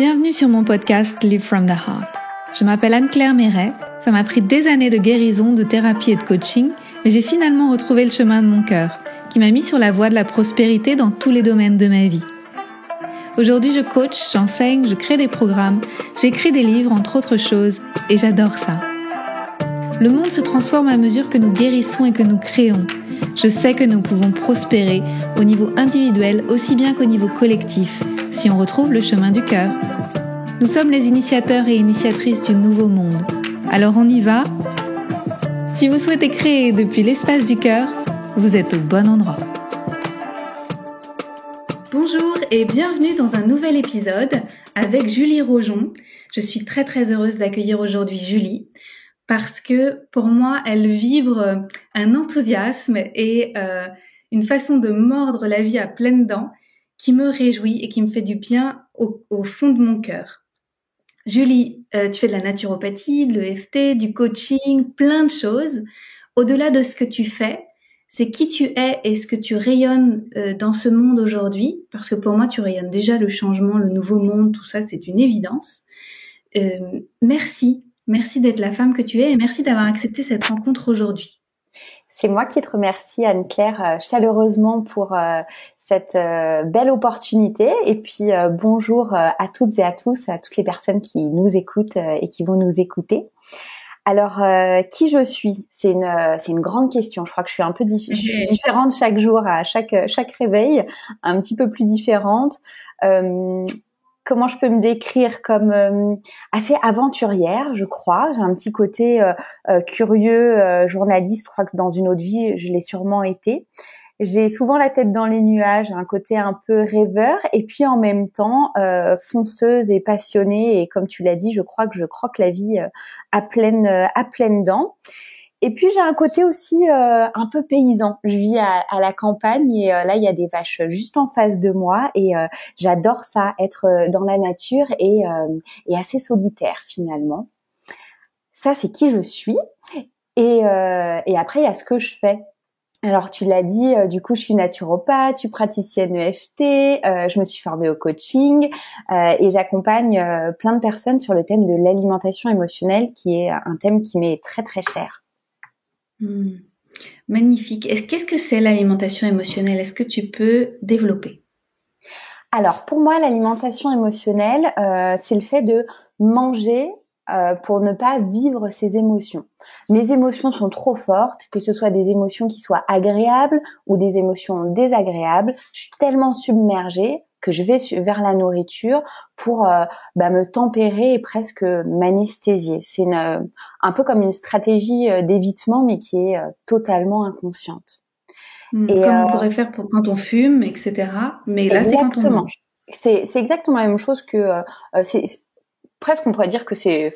Bienvenue sur mon podcast Live from the Heart. Je m'appelle Anne-Claire Méret. Ça m'a pris des années de guérison, de thérapie et de coaching, mais j'ai finalement retrouvé le chemin de mon cœur, qui m'a mis sur la voie de la prospérité dans tous les domaines de ma vie. Aujourd'hui, je coach, j'enseigne, je crée des programmes, j'écris des livres, entre autres choses, et j'adore ça. Le monde se transforme à mesure que nous guérissons et que nous créons. Je sais que nous pouvons prospérer au niveau individuel aussi bien qu'au niveau collectif, si on retrouve le chemin du cœur. Nous sommes les initiateurs et initiatrices du nouveau monde. Alors on y va ? Si vous souhaitez créer depuis l'espace du cœur, vous êtes au bon endroit. Bonjour et bienvenue dans un nouvel épisode avec Julie Rojon. Je suis très heureuse d'accueillir aujourd'hui Julie parce que pour moi, elle vibre un enthousiasme et une façon de mordre la vie à pleines dents qui me réjouit et qui me fait du bien au fond de mon cœur. Julie, tu fais de la naturopathie, de l'EFT, du coaching, plein de choses. Au-delà de ce que tu fais, c'est qui tu es et ce que tu rayonnes dans ce monde aujourd'hui, parce que pour moi, tu rayonnes déjà le changement, le nouveau monde, tout ça, c'est une évidence. Merci d'être la femme que tu es et merci d'avoir accepté cette rencontre aujourd'hui. C'est moi qui te remercie, Anne-Claire, chaleureusement pour cette belle opportunité. Et puis, bonjour à toutes et à tous, à toutes les personnes qui nous écoutent et qui vont nous écouter. Alors, qui je suis ? C'est une grande question. Je crois que je suis un peu différente chaque jour, à chaque réveil, un petit peu plus différente. Comment je peux me décrire comme assez aventurière, je crois. J'ai un petit côté curieux, journaliste. Je crois que dans une autre vie, je l'ai sûrement été. J'ai souvent la tête dans les nuages, un côté un peu rêveur, et puis en même temps fonceuse et passionnée. Et comme tu l'as dit, je crois que je croque la vie à pleines dents. Et puis j'ai un côté aussi un peu paysan. Je vis à la campagne et là il y a des vaches juste en face de moi et j'adore ça, être dans la nature et assez solitaire finalement. Ça c'est qui je suis et après il y a ce que je fais. Alors tu l'as dit, du coup je suis naturopathe, je suis praticienne EFT, je me suis formée au coaching et j'accompagne plein de personnes sur le thème de l'alimentation émotionnelle qui est un thème qui m'est très cher. Magnifique. Qu'est-ce que c'est l'alimentation émotionnelle ? Est-ce que tu peux développer ? Alors, pour moi, l'alimentation émotionnelle, c'est le fait de manger pour ne pas vivre ses émotions. Mes émotions sont trop fortes, que ce soit des émotions qui soient agréables ou des émotions désagréables. Je suis tellement submergée que je vais vers la nourriture pour me tempérer et presque m'anesthésier. C'est un peu comme une stratégie d'évitement, mais qui est totalement inconsciente. Et comme on pourrait faire quand on fume, etc. Mais là, c'est quand on mange. C'est exactement la même chose que c'est presque on pourrait dire que c'est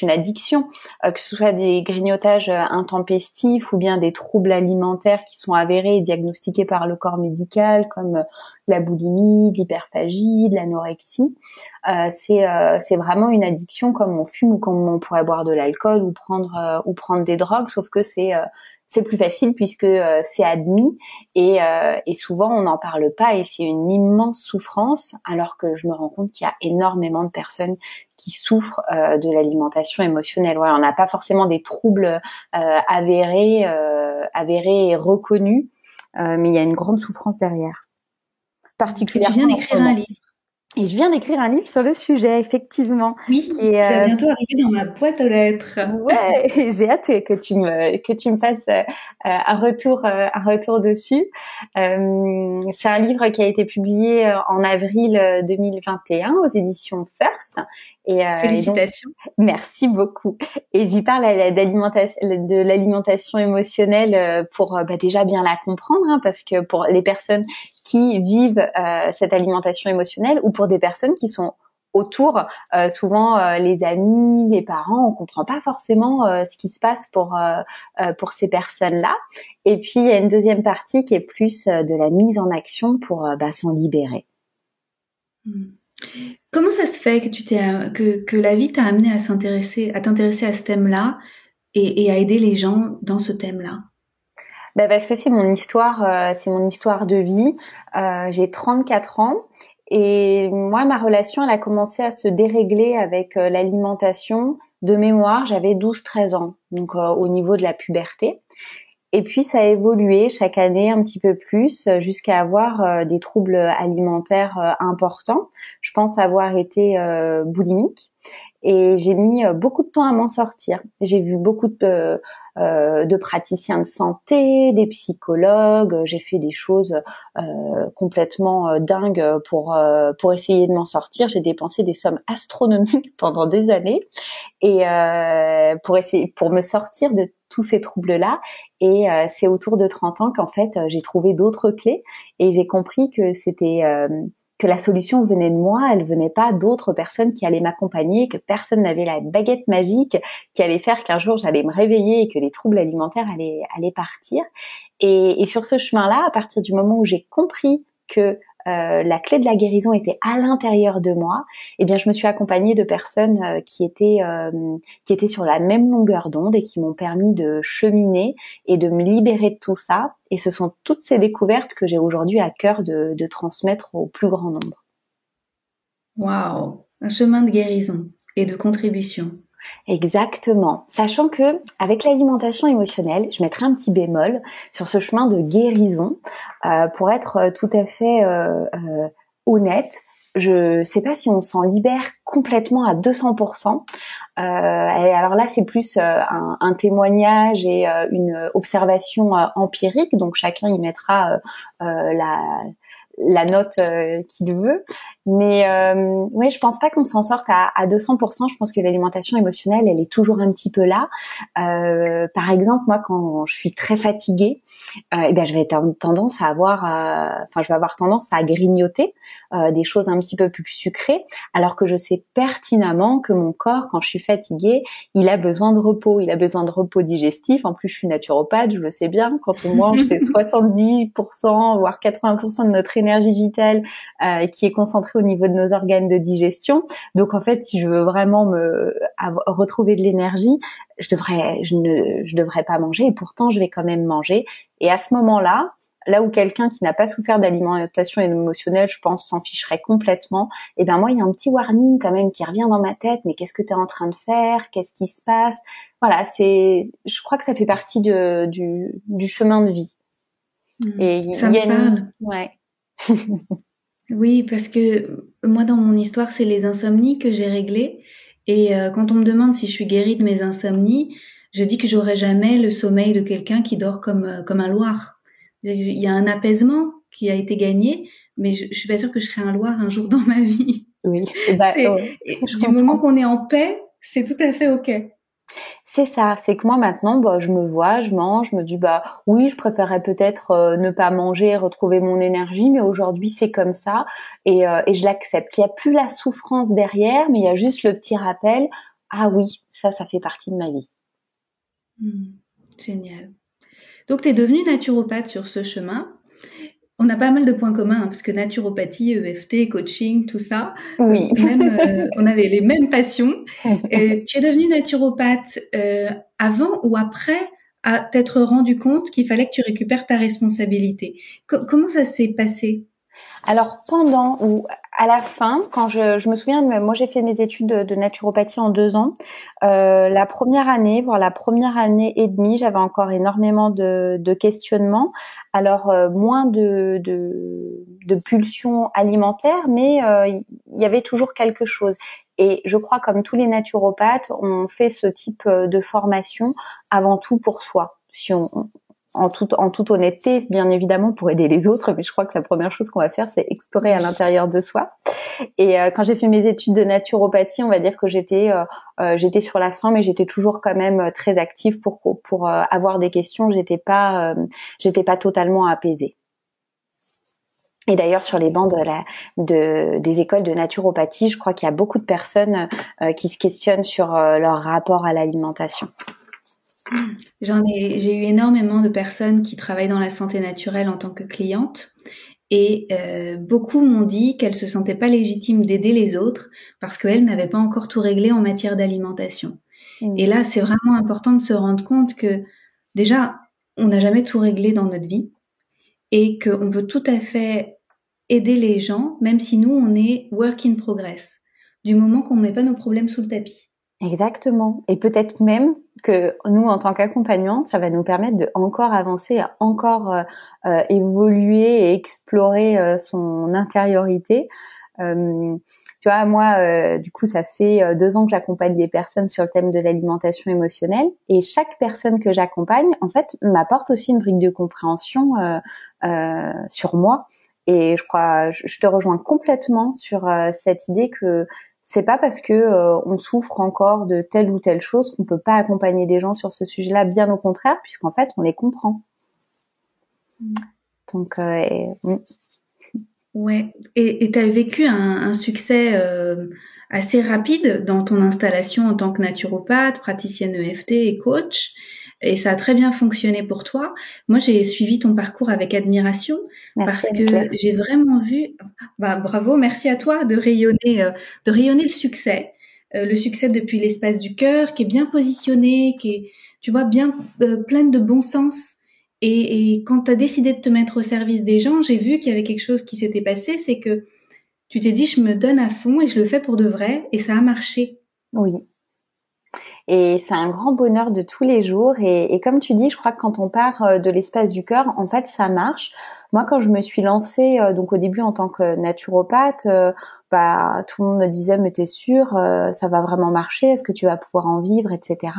une addiction, que ce soit des grignotages intempestifs ou bien des troubles alimentaires qui sont avérés et diagnostiqués par le corps médical comme la boulimie, l'hyperphagie, l'anorexie. C'est vraiment une addiction comme on fume ou comme on pourrait boire de l'alcool ou prendre des drogues, sauf que c'est plus facile puisque c'est admis et souvent on n'en parle pas et c'est une immense souffrance, alors que je me rends compte qu'il y a énormément de personnes qui souffrent de l'alimentation émotionnelle. Ouais, on n'a pas forcément des troubles avérés et reconnus, mais il y a une grande souffrance derrière. Particulièrement. Tu viens d'écrire un livre. Et je viens d'écrire un livre sur le sujet, effectivement. Oui, qui va bientôt arriver dans ma boîte aux lettres. Ouais, j'ai hâte que tu me fasses un retour dessus. C'est un livre qui a été publié en avril 2021 aux éditions First. Félicitations. Et donc, merci beaucoup. Et j'y parle de l'alimentation émotionnelle pour déjà bien la comprendre, parce que pour les personnes qui vivent cette alimentation émotionnelle ou pour des personnes qui sont autour, souvent les amis, les parents, on comprend pas forcément ce qui se passe pour ces personnes-là. Et puis il y a une deuxième partie qui est plus de la mise en action pour s'en libérer. Comment ça se fait que la vie t'a amené à t'intéresser à ce thème-là et à aider les gens dans ce thème-là ? Parce que c'est mon histoire de vie. J'ai 34 ans Et moi, ma relation, elle a commencé à se dérégler avec l'alimentation. De mémoire, j'avais 12-13 ans, donc au niveau de la puberté. Et puis ça a évolué chaque année un petit peu plus jusqu'à avoir des troubles alimentaires importants. Je pense avoir été boulimique et j'ai mis beaucoup de temps à m'en sortir. J'ai vu beaucoup de praticiens de santé, des psychologues. J'ai fait des choses complètement dingues pour essayer de m'en sortir. J'ai dépensé des sommes astronomiques pendant des années et pour me sortir de tous ces troubles-là. Et c'est autour de 30 ans qu'en fait j'ai trouvé d'autres clés et j'ai compris que que la solution venait de moi, elle venait pas d'autres personnes qui allaient m'accompagner, que personne n'avait la baguette magique qui allait faire qu'un jour j'allais me réveiller et que les troubles alimentaires allaient partir. Et sur ce chemin-là, à partir du moment où j'ai compris que la clé de la guérison était à l'intérieur de moi, eh bien je me suis accompagnée de personnes qui étaient sur la même longueur d'onde et qui m'ont permis de cheminer et de me libérer de tout ça. Et ce sont toutes ces découvertes que j'ai aujourd'hui à cœur de transmettre au plus grand nombre. Waouh, un chemin de guérison et de contribution. Exactement. Sachant que avec l'alimentation émotionnelle, je mettrai un petit bémol sur ce chemin de guérison pour être tout à fait honnête. Je sais pas si on s'en libère complètement à 200%. Et alors là, c'est plus un témoignage et une observation empirique. Donc chacun y mettra la note qu'il veut. Mais oui, je pense pas qu'on s'en sorte à 200%. Je pense que l'alimentation émotionnelle, elle est toujours un petit peu là. Par exemple, moi, quand je suis très fatiguée, eh ben, je vais avoir tendance à grignoter des choses un petit peu plus sucrées, alors que je sais pertinemment que mon corps, quand je suis fatiguée, il a besoin de repos. Il a besoin de repos digestif. En plus, je suis naturopathe, je le sais bien. Quand on mange, c'est 70%, voire 80% de notre énergie vitale qui est concentrée au niveau de nos organes de digestion. Donc, en fait, si je veux vraiment retrouver de l'énergie, je devrais pas manger. Et pourtant, je vais quand même manger. Et à ce moment-là, là où quelqu'un qui n'a pas souffert d'alimentation émotionnelle, je pense, s'en ficherait complètement, et ben moi, il y a un petit warning quand même qui revient dans ma tête. Mais qu'est-ce que tu es en train de faire? Qu'est-ce qui se passe? Voilà, je crois que ça fait partie du chemin de vie. Et ça me parle. Ouais. Oui, parce que moi, dans mon histoire, c'est les insomnies que j'ai réglées. Et quand on me demande si je suis guérie de mes insomnies, je dis que j'aurai jamais le sommeil de quelqu'un qui dort comme un loir. Il y a un apaisement qui a été gagné, mais je suis pas sûre que je serai un loir un jour dans ma vie. Oui. Du moment qu'on est en paix, c'est tout à fait ok. C'est ça, c'est que moi maintenant, je me vois, je mange, je me dis oui, je préférerais peut-être ne pas manger, retrouver mon énergie, mais aujourd'hui c'est comme ça et je l'accepte. Il y a plus la souffrance derrière, mais il y a juste le petit rappel. Ah oui, ça fait partie de ma vie. Génial. Donc tu es devenue naturopathe sur ce chemin. On a pas mal de points communs, parce que naturopathie, EFT, coaching, tout ça, oui. On a les mêmes passions. Tu es devenue naturopathe avant ou après à t'être rendu compte qu'il fallait que tu récupères ta responsabilité? Comment ça s'est passé? Alors pendant ou à la fin, quand je me souviens, moi j'ai fait mes études de naturopathie en 2 ans. La première année, voire la première année et demie, j'avais encore énormément de questionnements. Alors moins de pulsions alimentaires, mais il y avait toujours quelque chose. Et je crois, comme tous les naturopathes, on fait ce type de formation avant tout pour soi. Si en toute honnêteté, bien évidemment, pour aider les autres, mais je crois que la première chose qu'on va faire, c'est explorer à l'intérieur de soi. Et quand j'ai fait mes études de naturopathie, on va dire que j'étais sur la fin, mais j'étais toujours quand même très active pour avoir des questions. J'étais pas totalement apaisée. Et d'ailleurs, sur les bancs des écoles de naturopathie, je crois qu'il y a beaucoup de personnes qui se questionnent sur leur rapport à l'alimentation. J'ai eu énormément de personnes qui travaillent dans la santé naturelle en tant que clientes, et beaucoup m'ont dit qu'elles se sentaient pas légitimes d'aider les autres parce qu'elles n'avaient pas encore tout réglé en matière d'alimentation. Et là, c'est vraiment important de se rendre compte que déjà, on n'a jamais tout réglé dans notre vie et qu'on peut tout à fait aider les gens, même si nous, on est work in progress, du moment qu'on ne met pas nos problèmes sous le tapis. Exactement. Et peut-être même que nous, en tant qu'accompagnants, ça va nous permettre de encore avancer, à encore évoluer et explorer son intériorité. Tu vois, moi, du coup, ça fait 2 ans que j'accompagne des personnes sur le thème de l'alimentation émotionnelle. Et chaque personne que j'accompagne, en fait, m'apporte aussi une brique de compréhension sur moi. Et je te rejoins complètement sur cette idée que c'est pas parce que on souffre encore de telle ou telle chose qu'on peut pas accompagner des gens sur ce sujet-là, bien au contraire, puisqu'en fait, on les comprend. Donc, ouais. Et tu as vécu un succès assez rapide dans ton installation en tant que naturopathe, praticienne EFT et coach. Et ça a très bien fonctionné pour toi. Moi, j'ai suivi ton parcours avec admiration. merci, Parce que Claire. j'ai vraiment vu, bravo, merci à toi de rayonner le succès depuis l'espace du cœur, qui est bien positionné, qui est, tu vois, bien pleine de bon sens. Et quand tu as décidé de te mettre au service des gens, j'ai vu qu'il y avait quelque chose qui s'était passé, c'est que tu t'es dit, je me donne à fond et je le fais pour de vrai, et ça a marché. Oui. Et c'est un grand bonheur de tous les jours. Et comme tu dis, je crois que quand on part de l'espace du cœur, en fait, ça marche. Moi, quand je me suis lancée, donc au début en tant que naturopathe, tout le monde me disait, mais t'es sûre, ça va vraiment marcher? Est-ce que tu vas pouvoir en vivre, etc.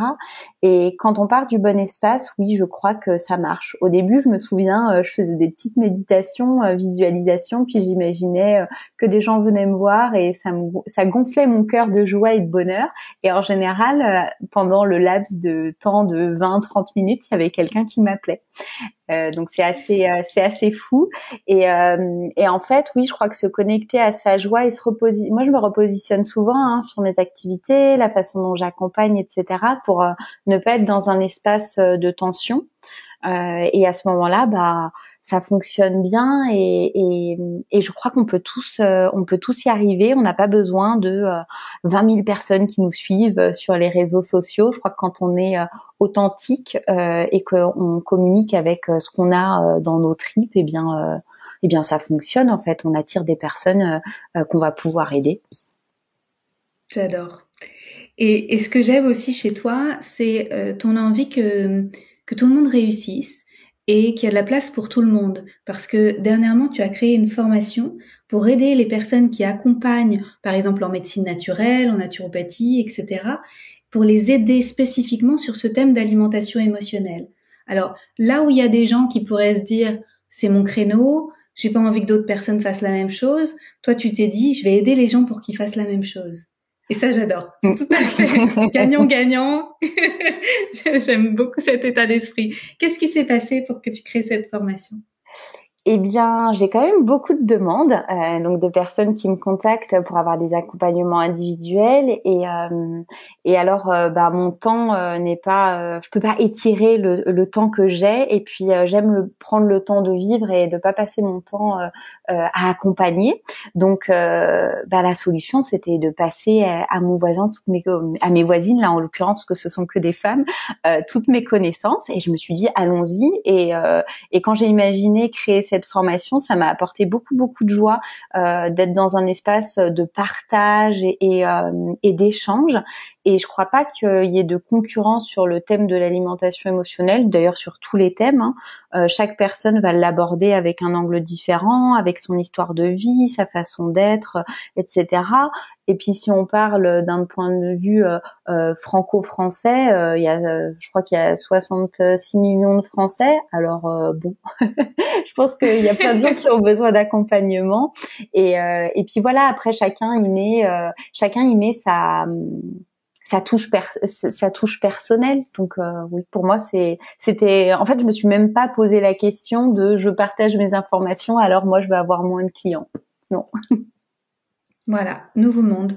Et quand on part du bon espace, oui, je crois que ça marche. Au début, je me souviens, je faisais des petites méditations, visualisations, puis j'imaginais que des gens venaient me voir et ça gonflait mon cœur de joie et de bonheur. Et en général, pendant le laps de temps de 20-30 minutes, il y avait quelqu'un qui m'appelait. Donc c'est assez fou. Et en fait, oui, je crois que se connecter à sa joie et moi je me repositionne souvent sur mes activités, la façon dont j'accompagne, etc. pour ne pas être dans un espace de tension. Et à ce moment-là, ça fonctionne bien et je crois qu'on peut tous y arriver. On n'a pas besoin de 20 000 personnes qui nous suivent sur les réseaux sociaux. Je crois que quand on est authentique et qu'on communique avec ce qu'on a dans nos tripes, eh bien ça fonctionne en fait. On attire des personnes qu'on va pouvoir aider. J'adore. Et ce que j'aime aussi chez toi, c'est ton envie que tout le monde réussisse et qu'il y a de la place pour tout le monde. Parce que dernièrement, tu as créé une formation pour aider les personnes qui accompagnent, par exemple en médecine naturelle, en naturopathie, etc., pour les aider spécifiquement sur ce thème d'alimentation émotionnelle. Alors, là où il y a des gens qui pourraient se dire, c'est mon créneau, j'ai pas envie que d'autres personnes fassent la même chose, toi tu t'es dit, je vais aider les gens pour qu'ils fassent la même chose. Et ça, j'adore. C'est tout à fait gagnant-gagnant. J'aime beaucoup cet état d'esprit. Qu'est-ce qui s'est passé pour que tu crées cette formation? Eh bien, j'ai quand même beaucoup de demandes, donc de personnes qui me contactent pour avoir des accompagnements individuels et alors mon temps n'est pas, je peux pas étirer le temps que j'ai et puis j'aime prendre le temps de vivre et de pas passer mon temps à accompagner. Donc la solution c'était de passer à mon voisin à mes voisines là en l'occurrence parce que ce sont que des femmes, toutes mes connaissances et je me suis dit allons-y et quand j'ai imaginé créer cette formation, ça m'a apporté beaucoup de joie d'être dans un espace de partage et d'échange. Et je crois pas qu'il y ait de concurrence sur le thème de l'alimentation émotionnelle, d'ailleurs sur tous les thèmes. Chaque personne va l'aborder avec un angle différent, avec son histoire de vie, sa façon d'être, etc. Et puis si on parle d'un point de vue franco-français, je crois qu'il y a 66 millions de Français. Alors je pense qu'il y a plein de gens qui ont besoin d'accompagnement. Et puis voilà, après chacun y met sa touche personnelle. Donc oui, pour moi c'était en fait je me suis même pas posé la question de je partage mes informations alors moi je vais avoir moins de clients. Non. Voilà, nouveau monde.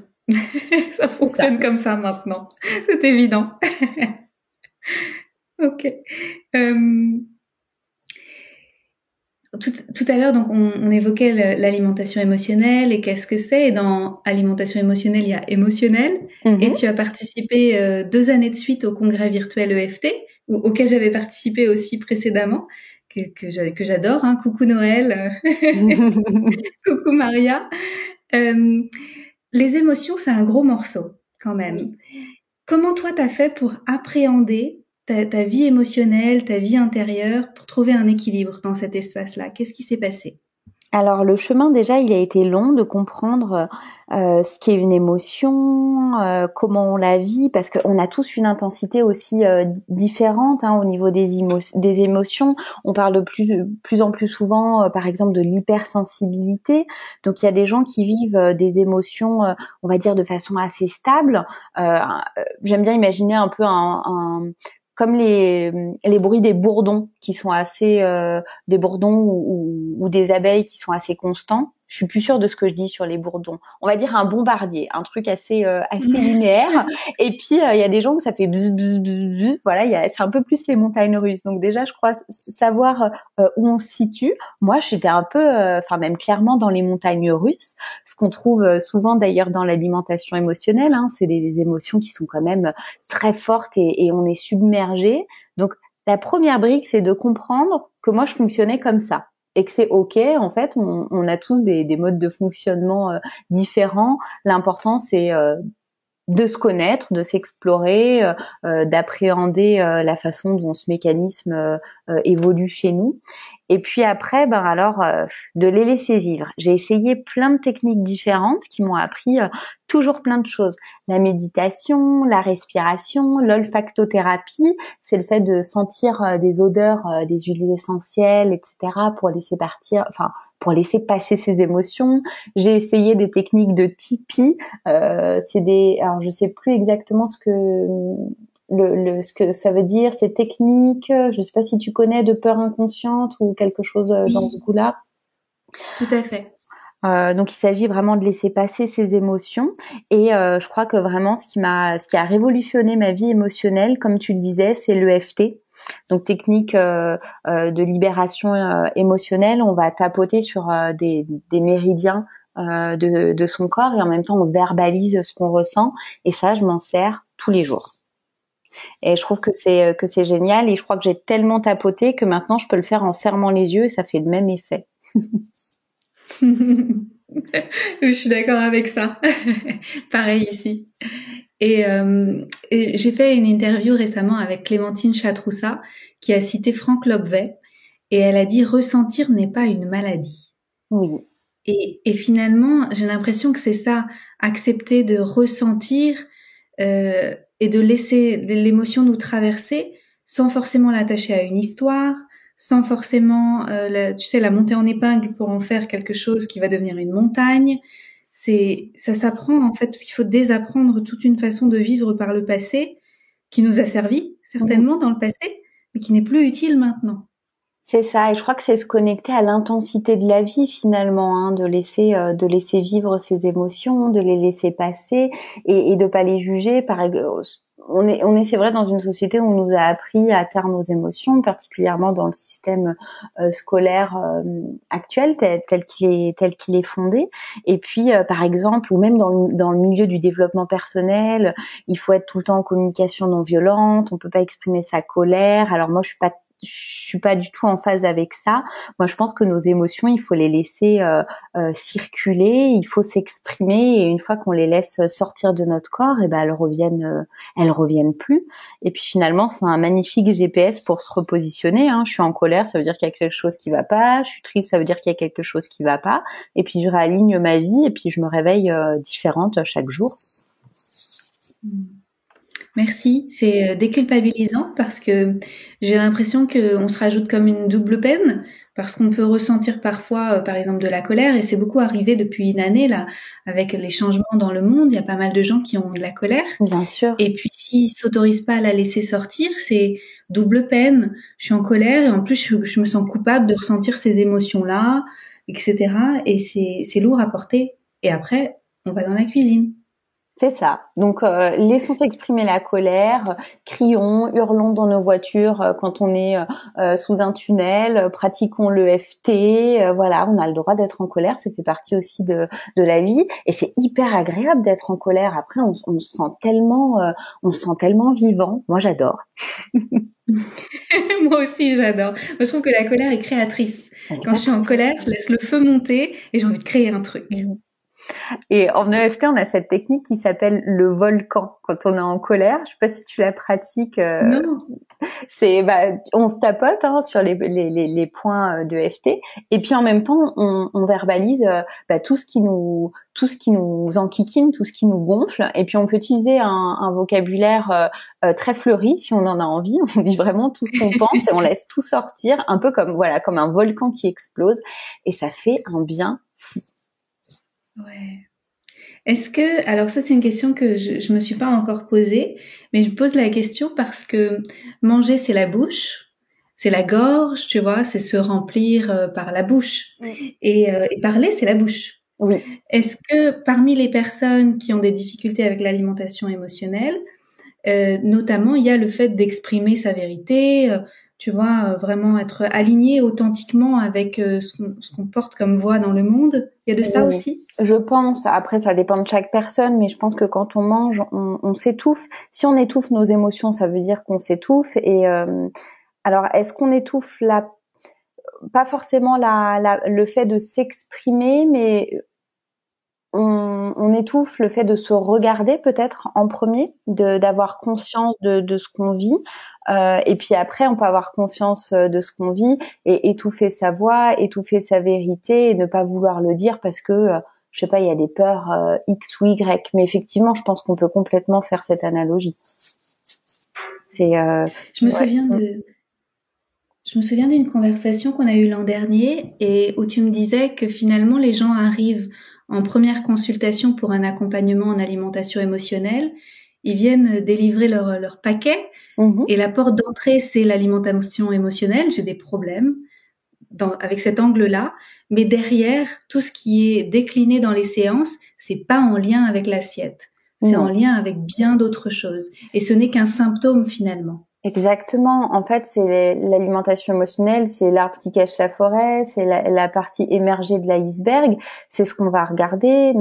Ça fonctionne comme ça maintenant. C'est évident. Ok. Tout à l'heure, donc, on évoquait l'alimentation émotionnelle et qu'est-ce que c'est. Et dans alimentation émotionnelle, il y a émotionnel. Et tu as participé 2 années de suite au congrès virtuel EFT, auquel j'avais participé aussi précédemment. que j'adore. Hein. Coucou Noël, coucou Maria. Les émotions, c'est un gros morceau quand même. Comment toi t'as fait pour appréhender ta vie émotionnelle, ta vie intérieure, pour trouver un équilibre dans cet espace-là? Qu'est-ce qui s'est passé? Alors le chemin déjà, il a été long de comprendre ce qu'est une émotion, comment on la vit, parce qu'on a tous une intensité aussi différente hein, au niveau des émotions. On parle de plus en plus souvent, par exemple, de l'hypersensibilité. Donc il y a des gens qui vivent des émotions, on va dire, de façon assez stable. J'aime bien imaginer un peu comme les bruits des bourdons qui sont assez des bourdons ou des abeilles qui sont assez constants. Je suis plus sûre de ce que je dis sur les bourdons. On va dire un bombardier, un truc assez linéaire. Et puis il y a des gens où ça fait bzz, bzz, bzz, bzz. Voilà, c'est un peu plus les montagnes russes. Donc déjà, je crois savoir où on se situe. Moi, j'étais un peu, même clairement dans les montagnes russes. Ce qu'on trouve souvent d'ailleurs dans l'alimentation émotionnelle, hein, c'est des émotions qui sont quand même très fortes et on est submergé. Donc la première brique, c'est de comprendre que moi, je fonctionnais comme ça. Et que c'est ok, en fait, on a tous des modes de fonctionnement différents. L'important, c'est de se connaître, de s'explorer, d'appréhender la façon dont ce mécanisme évolue chez nous. Et puis après, de les laisser vivre. J'ai essayé plein de techniques différentes qui m'ont appris toujours plein de choses. La méditation, la respiration, l'olfactothérapie, c'est le fait de sentir des odeurs, des huiles essentielles, etc. pour laisser passer ses émotions. J'ai essayé des techniques de tipi. Alors je sais plus exactement ce que ça veut dire, ces techniques. Je sais pas si tu connais de peur inconsciente ou quelque chose dans ce goût-là. Tout à fait. Donc il s'agit vraiment de laisser passer ses émotions et je crois que vraiment ce qui a révolutionné ma vie émotionnelle, comme tu le disais, c'est l'EFT. Donc technique de libération émotionnelle, on va tapoter sur des méridiens de son corps et en même temps on verbalise ce qu'on ressent et ça je m'en sers tous les jours. Et je trouve que c'est génial et je crois que j'ai tellement tapoté que maintenant je peux le faire en fermant les yeux et ça fait le même effet. Je suis d'accord avec ça. Pareil ici. Et j'ai fait une interview récemment avec Clémentine Chatroussa qui a cité Franck Lobvet et elle a dit ressentir n'est pas une maladie. Oui. Et finalement, j'ai l'impression que c'est ça, accepter de ressentir et de laisser l'émotion nous traverser sans forcément l'attacher à une histoire, sans forcément, la monter en épingle pour en faire quelque chose qui va devenir une montagne. Ça s'apprend en fait parce qu'il faut désapprendre toute une façon de vivre par le passé qui nous a servi certainement dans le passé, mais qui n'est plus utile maintenant. C'est ça, et je crois que c'est se connecter à l'intensité de la vie finalement, hein, de laisser vivre ses émotions, de les laisser passer et de pas les juger. On est c'est vrai dans une société où on nous a appris à taire nos émotions, particulièrement dans le système scolaire actuel tel qu'il est fondé. Et puis par exemple, ou même dans le milieu du développement personnel, il faut être tout le temps en communication non violente, on peut pas exprimer sa colère. Alors moi je suis pas du tout en phase avec ça. Moi, je pense que nos émotions, il faut les laisser circuler, il faut s'exprimer et une fois qu'on les laisse sortir de notre corps, et ben elles reviennent plus. Et puis finalement, c'est un magnifique GPS pour se repositionner. Hein. Je suis en colère, ça veut dire qu'il y a quelque chose qui va pas. Je suis triste, ça veut dire qu'il y a quelque chose qui va pas. Et puis je réaligne ma vie et puis je me réveille différente chaque jour. Merci, c'est déculpabilisant parce que j'ai l'impression qu'on se rajoute comme une double peine parce qu'on peut ressentir parfois, par exemple, de la colère et c'est beaucoup arrivé depuis une année là avec les changements dans le monde. Il y a pas mal de gens qui ont de la colère. Bien sûr. Et puis s'ils s'autorisent pas à la laisser sortir, c'est double peine. Je suis en colère et en plus je me sens coupable de ressentir ces émotions-là, etc. Et c'est lourd à porter. Et après, on va dans la cuisine. C'est ça. Donc, laissons s'exprimer la colère, crions, hurlons dans nos voitures quand on est sous un tunnel, pratiquons l'EFT. Voilà, on a le droit d'être en colère. Ça fait partie aussi de la vie, et c'est hyper agréable d'être en colère. Après, on se sent tellement vivant. Moi, j'adore. Moi aussi, j'adore. Moi, je trouve que la colère est créatrice. Exactement. Quand je suis en colère, je laisse le feu monter et j'ai envie de créer un truc. Et en EFT, on a cette technique qui s'appelle le volcan. Quand on est en colère, je sais pas si tu la pratiques. Non. C'est, on se tapote sur les points de EFT, et puis en même temps, on verbalise tout ce qui nous enquiquine, tout ce qui nous gonfle. Et puis on peut utiliser un vocabulaire très fleuri si on en a envie. On dit vraiment tout ce qu'on pense et on laisse tout sortir, un peu comme un volcan qui explose, et ça fait un bien fou. Ouais. Est-ce que, alors ça c'est une question que je me suis pas encore posée, mais je pose la question parce que manger c'est la bouche, c'est la gorge, tu vois, c'est se remplir par la bouche. Et parler c'est la bouche. Oui. Est-ce que parmi les personnes qui ont des difficultés avec l'alimentation émotionnelle, notamment il y a le fait d'exprimer sa vérité, tu vois, vraiment être aligné authentiquement avec ce qu'on porte comme voix dans le monde. Il y a de ça aussi? Je pense. Après, ça dépend de chaque personne, mais je pense que quand on mange, on s'étouffe. Si on étouffe nos émotions, ça veut dire qu'on s'étouffe. Et alors, est-ce qu'on étouffe pas forcément le fait de s'exprimer, mais on étouffe le fait de se regarder peut-être en premier, d'avoir conscience de ce qu'on vit, et puis après on peut avoir conscience de ce qu'on vit et étouffer sa voix, étouffer sa vérité, et ne pas vouloir le dire parce que je sais pas, il y a des peurs X ou Y. Mais effectivement, je pense qu'on peut complètement faire cette analogie. C'est je me souviens d'une conversation qu'on a eue l'an dernier et où tu me disais que finalement les gens arrivent en première consultation pour un accompagnement en alimentation émotionnelle, ils viennent délivrer leur paquet et la porte d'entrée c'est l'alimentation émotionnelle, j'ai des problèmes avec cet angle-là, mais derrière tout ce qui est décliné dans les séances, c'est pas en lien avec l'assiette, c'est en lien avec bien d'autres choses et ce n'est qu'un symptôme finalement. Exactement. En fait, c'est l'alimentation émotionnelle, c'est l'arbre qui cache la forêt, c'est la partie émergée de l'iceberg. C'est ce qu'on va regarder.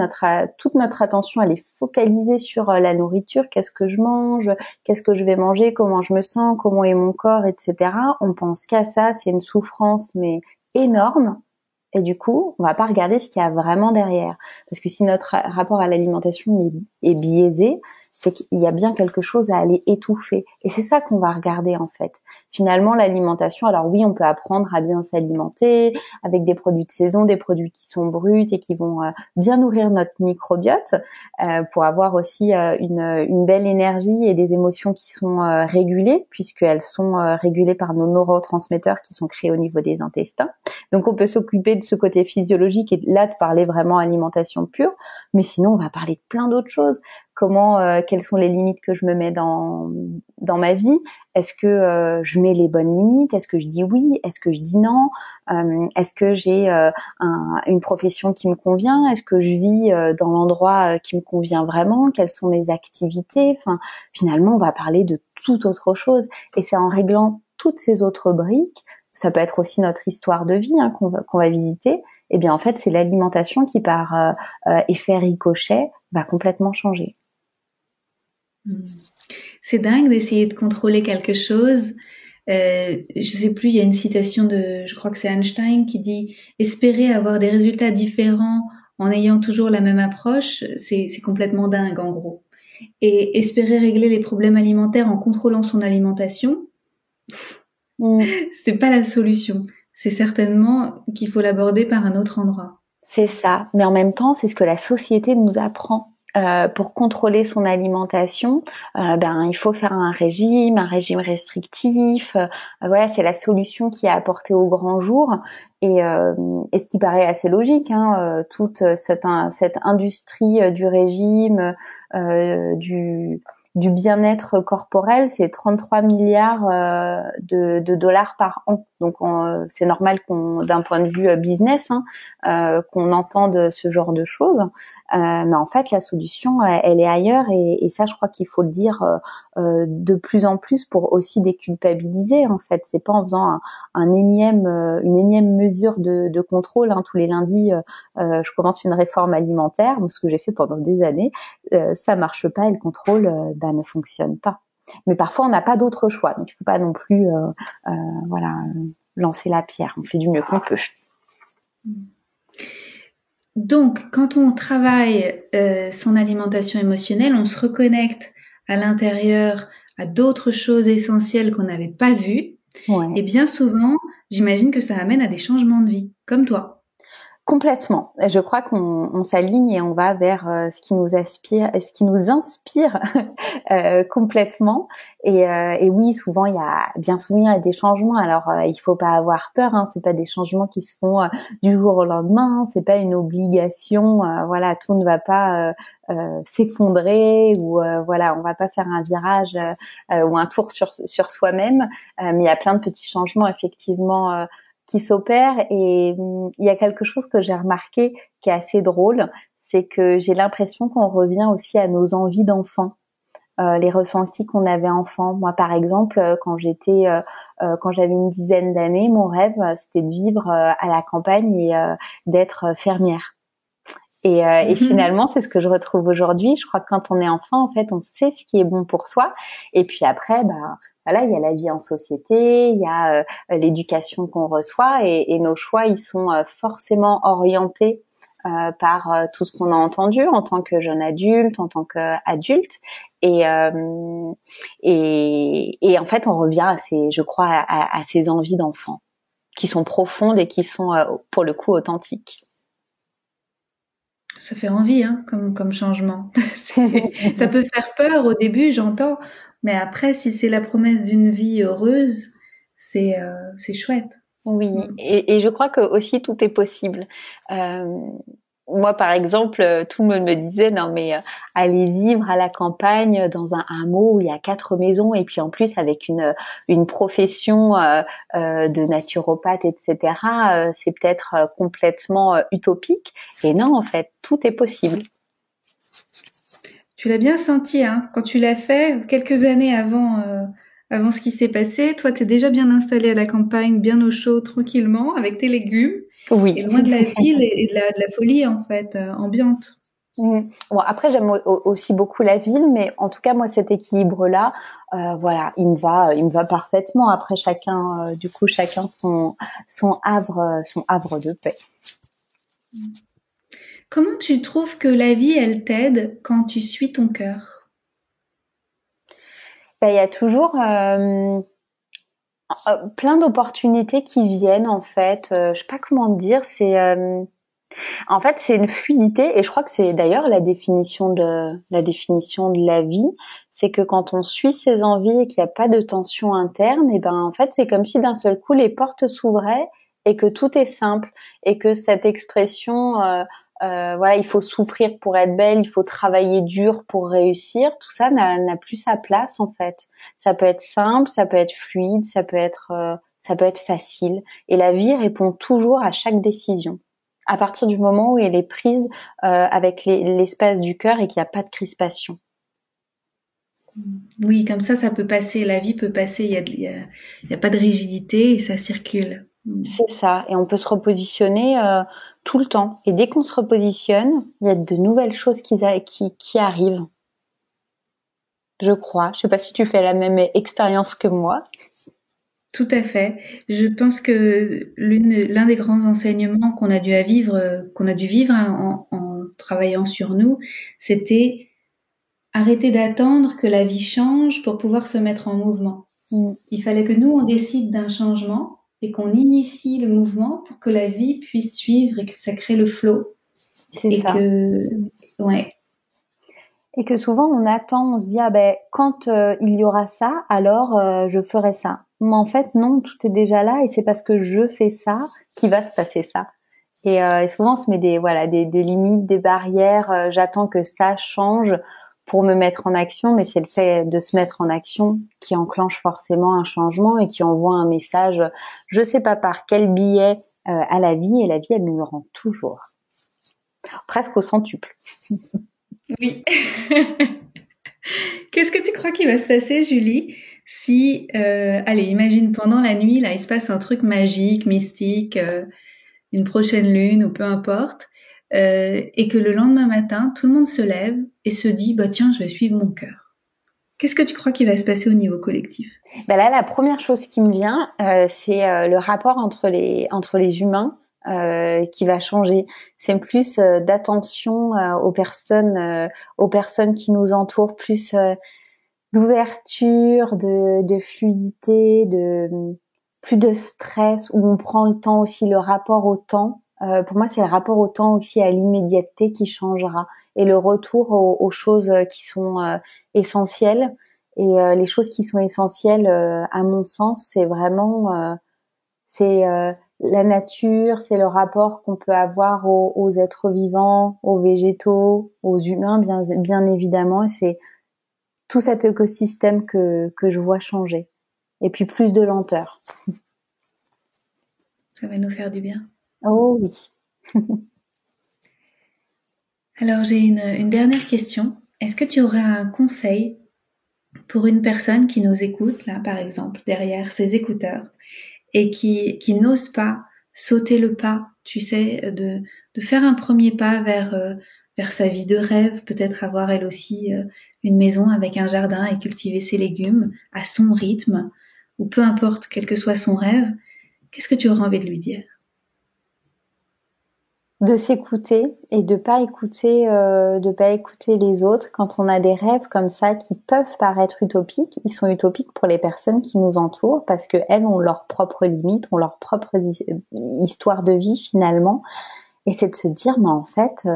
Toute notre attention, elle est focalisée sur la nourriture. Qu'est-ce que je mange? Qu'est-ce que je vais manger? Comment je me sens? Comment est mon corps, etc. On pense qu'à ça. C'est une souffrance, mais énorme. Et du coup, on va pas regarder ce qu'il y a vraiment derrière. Parce que si notre rapport à l'alimentation est biaisé, c'est qu'il y a bien quelque chose à aller étouffer. Et c'est ça qu'on va regarder, en fait. Finalement, l'alimentation, alors oui, on peut apprendre à bien s'alimenter avec des produits de saison, des produits qui sont bruts et qui vont bien nourrir notre microbiote pour avoir aussi une belle énergie et des émotions qui sont régulées, puisqu'elles sont régulées par nos neurotransmetteurs qui sont créés au niveau des intestins. Donc, on peut s'occuper de ce côté physiologique et là, de parler vraiment alimentation pure. Mais sinon, on va parler de plein d'autres choses. Quelles sont les limites que je me mets dans ma vie? Est-ce que je mets les bonnes limites? Est-ce que je dis oui? Est-ce que je dis non? Est-ce que j'ai une profession qui me convient? Est-ce que je vis dans l'endroit qui me convient vraiment? Quelles sont mes activités? Enfin, finalement, on va parler de toute autre chose. Et c'est en réglant toutes ces autres briques, ça peut être aussi notre histoire de vie qu'on va visiter. Eh bien, en fait, c'est l'alimentation qui, par effet ricochet, va complètement changer. C'est dingue d'essayer de contrôler quelque chose. Je sais plus, il y a une citation je crois que c'est Einstein qui dit « Espérer avoir des résultats différents en ayant toujours la même approche, c'est complètement dingue en gros. Et espérer régler les problèmes alimentaires en contrôlant son alimentation, c'est pas la solution. C'est certainement qu'il faut l'aborder par un autre endroit. » C'est ça. Mais en même temps, c'est ce que la société nous apprend. Pour contrôler son alimentation, il faut faire un régime restrictif. Voilà, c'est la solution qui est apportée au grand jour. Et ce qui paraît assez logique, toute cette industrie du régime, du bien-être corporel, c'est 33 milliards de dollars par an. Donc c'est normal d'un point de vue business, qu'on entende ce genre de choses. Mais en fait, la solution, elle est ailleurs, et ça, je crois qu'il faut le dire de plus en plus pour aussi déculpabiliser. En fait, c'est pas en faisant une énième mesure de contrôle. Tous les lundis, je commence une réforme alimentaire, ce que j'ai fait pendant des années. Ça marche pas, et le contrôle ne fonctionne pas. Mais parfois, on n'a pas d'autre choix, donc il faut pas non plus lancer la pierre. On fait du mieux qu'on peut. Donc, quand on travaille son alimentation émotionnelle, on se reconnecte à l'intérieur à d'autres choses essentielles qu'on n'avait pas vues. Ouais. Et bien souvent, j'imagine que ça amène à des changements de vie, comme toi. Complètement. Je crois qu'on s'aligne et on va vers ce qui nous inspire complètement. Et oui, souvent il y a des changements. Alors il faut pas avoir peur. C'est pas des changements qui se font du jour au lendemain. C'est pas une obligation. Tout ne va pas s'effondrer ou on va pas faire un virage ou un tour sur soi-même. Mais il y a plein de petits changements effectivement. Qui s'opère, et il y a quelque chose que j'ai remarqué qui est assez drôle, c'est que j'ai l'impression qu'on revient aussi à nos envies d'enfant, les ressentis qu'on avait enfant. Moi, par exemple, quand j'avais une dizaine d'années, mon rêve, c'était de vivre à la campagne et d'être fermière. Et finalement, c'est ce que je retrouve aujourd'hui. Je crois que quand on est enfant, en fait, on sait ce qui est bon pour soi. Et puis après, il y a la vie en société, il y a l'éducation qu'on reçoit, et nos choix, ils sont forcément orientés par tout ce qu'on a entendu en tant que jeune adulte, en tant qu'adulte. Et en fait, on revient à ces envies d'enfant qui sont profondes et qui sont, pour le coup, authentiques. Ça fait envie, comme changement. Ça peut faire peur au début, j'entends, mais après, si c'est la promesse d'une vie heureuse, c'est chouette. Oui, et je crois que aussi tout est possible. Moi, par exemple, tout le monde me disait non mais aller vivre à la campagne dans un hameau où il y a 4 maisons, et puis en plus avec une profession de naturopathe, etc. C'est peut-être complètement utopique. Et non, en fait, tout est possible. Tu l'as bien senti, quand tu l'as fait quelques années avant ce qui s'est passé. Toi, t'es déjà bien installée à la campagne, bien au chaud, tranquillement, avec tes légumes. Oui. Et loin de la ville et de la folie, en fait, ambiante. Bon, après, j'aime aussi beaucoup la ville, mais en tout cas, moi, cet équilibre-là, il me va parfaitement. Après, chacun son havre de paix. Comment tu trouves que la vie, elle t'aide quand tu suis ton cœur? Il y a toujours plein d'opportunités qui viennent, en fait. Je sais pas comment te dire. En fait, c'est une fluidité, et je crois que c'est d'ailleurs la définition de la vie. C'est que quand on suit ses envies et qu'il n'y a pas de tension interne, et en fait, c'est comme si d'un seul coup les portes s'ouvraient et que tout est simple, et que cette expression il faut souffrir pour être belle, il faut travailler dur pour réussir, tout ça n'a plus sa place, en fait. Ça peut être simple, ça peut être fluide, ça peut être facile, et la vie répond toujours à chaque décision, à partir du moment où elle est prise avec l'espace du cœur et qu'il n'y a pas de crispation. Oui, comme ça peut passer, la vie peut passer, il y a pas de rigidité et ça circule. C'est ça, et on peut se repositionner tout le temps. Et dès qu'on se repositionne, il y a de nouvelles choses qui arrivent. Je crois. Je sais pas si tu fais la même expérience que moi. Tout à fait. Je pense que l'un des grands enseignements qu'on a dû vivre en travaillant sur nous, c'était arrêter d'attendre que la vie change pour pouvoir se mettre en mouvement. Il fallait que nous, on décide d'un changement et qu'on initie le mouvement pour que la vie puisse suivre et que ça crée le flow. C'est ça. Et que souvent on attend, on se dit quand il y aura ça, alors je ferai ça. Mais en fait non, tout est déjà là, et c'est parce que je fais ça qu'il va se passer ça. Et souvent on se met des limites, des barrières. J'attends que ça change pour me mettre en action, mais c'est le fait de se mettre en action qui enclenche forcément un changement et qui envoie un message, je sais pas par quel biais, à la vie, et la vie, elle nous le rend toujours. Presque au centuple. Oui. Qu'est-ce que tu crois qu'il va se passer, Julie, si, allez, imagine pendant la nuit, là, il se passe un truc magique, mystique, une prochaine lune ou peu importe, et que le lendemain matin, tout le monde se lève et se dit, bah tiens, je vais suivre mon cœur. Qu'est-ce que tu crois qu'il va se passer au niveau collectif? Ben là, la première chose qui me vient, c'est le rapport entre les humains qui va changer. C'est plus d'attention aux personnes qui nous entourent, plus d'ouverture, de fluidité, plus de stress, où on prend le temps aussi, le rapport au temps. Pour moi, c'est le rapport au temps aussi, à l'immédiateté qui changera, et le retour aux choses qui sont essentielles. Et les choses qui sont essentielles, à mon sens, c'est vraiment la nature, c'est le rapport qu'on peut avoir aux êtres vivants, aux végétaux, aux humains, bien évidemment. Et c'est tout cet écosystème que je vois changer. Et puis plus de lenteur. Ça va nous faire du bien. Oh oui. Alors j'ai une dernière question. Est-ce que tu aurais un conseil pour une personne qui nous écoute, là par exemple, derrière ses écouteurs, et qui n'ose pas sauter le pas, tu sais, de faire un premier pas vers sa vie de rêve, peut-être avoir elle aussi une maison avec un jardin et cultiver ses légumes à son rythme, ou peu importe, quel que soit son rêve, qu'est-ce que tu aurais envie de lui dire? De s'écouter et de pas écouter les autres. Quand on a des rêves comme ça qui peuvent paraître utopiques, ils sont utopiques pour les personnes qui nous entourent, parce que elles ont leurs propres limites, ont leur propre histoire de vie finalement. Et c'est de se dire, mais en fait,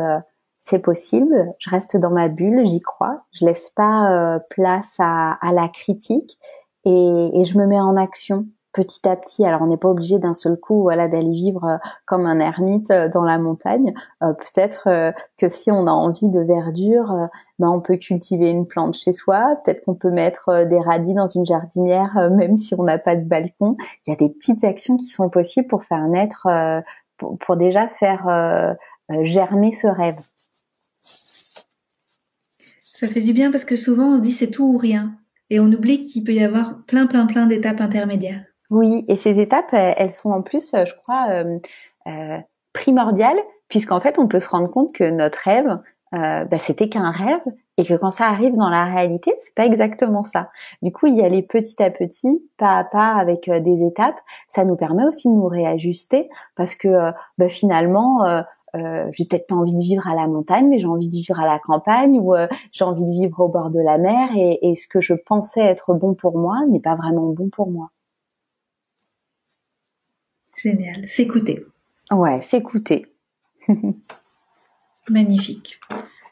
c'est possible. Je reste dans ma bulle, j'y crois. Je laisse pas place à la critique, et je me mets en action. Petit à petit. Alors on n'est pas obligé d'un seul coup, voilà, d'aller vivre comme un ermite dans la montagne. Peut-être que si on a envie de verdure, on peut cultiver une plante chez soi. Peut-être qu'on peut mettre des radis dans une jardinière, même si on n'a pas de balcon. Il y a des petites actions qui sont possibles pour faire naître, pour déjà faire germer ce rêve. Ça fait du bien parce que souvent on se dit c'est tout ou rien, et on oublie qu'il peut y avoir plein d'étapes intermédiaires. Oui, et ces étapes, elles sont en plus, je crois, primordiales, puisqu'en fait, on peut se rendre compte que notre rêve, c'était qu'un rêve, et que quand ça arrive dans la réalité, c'est pas exactement ça. Du coup, y aller petit à petit, pas à pas, avec des étapes, ça nous permet aussi de nous réajuster, parce que finalement, j'ai peut-être pas envie de vivre à la montagne, mais j'ai envie de vivre à la campagne, ou j'ai envie de vivre au bord de la mer, et ce que je pensais être bon pour moi n'est pas vraiment bon pour moi. Génial, s'écouter. Ouais, s'écouter. Magnifique.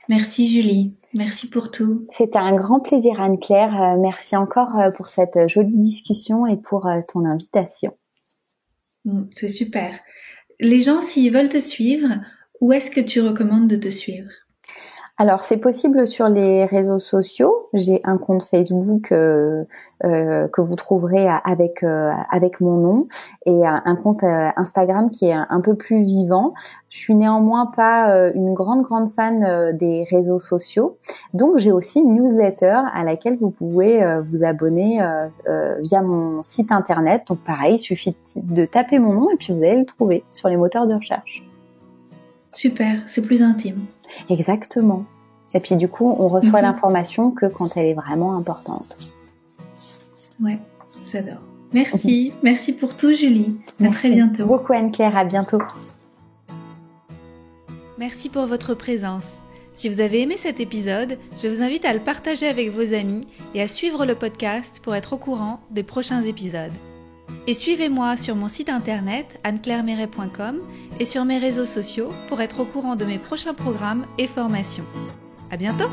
Merci Julie, merci pour tout. C'était un grand plaisir, Anne-Claire. Merci encore pour cette jolie discussion et pour ton invitation. C'est super. Les gens, s'ils veulent te suivre, où est-ce que tu recommandes de te suivre ? Alors, c'est possible sur les réseaux sociaux. J'ai un compte Facebook que vous trouverez avec mon nom, et un compte Instagram qui est un peu plus vivant. Je suis néanmoins pas une grande fan des réseaux sociaux. Donc, j'ai aussi une newsletter à laquelle vous pouvez vous abonner via mon site internet. Donc, pareil, il suffit de taper mon nom et puis vous allez le trouver sur les moteurs de recherche. Super, c'est plus intime. Exactement. Et puis du coup, on reçoit l'information que quand elle est vraiment importante. Ouais, j'adore. Merci, merci pour tout Julie. Merci. À très bientôt. Merci beaucoup Anne-Claire, à bientôt. Merci pour votre présence. Si vous avez aimé cet épisode, je vous invite à le partager avec vos amis et à suivre le podcast pour être au courant des prochains épisodes. Et suivez-moi sur mon site internet anneclairemeret.com et sur mes réseaux sociaux pour être au courant de mes prochains programmes et formations. À bientôt!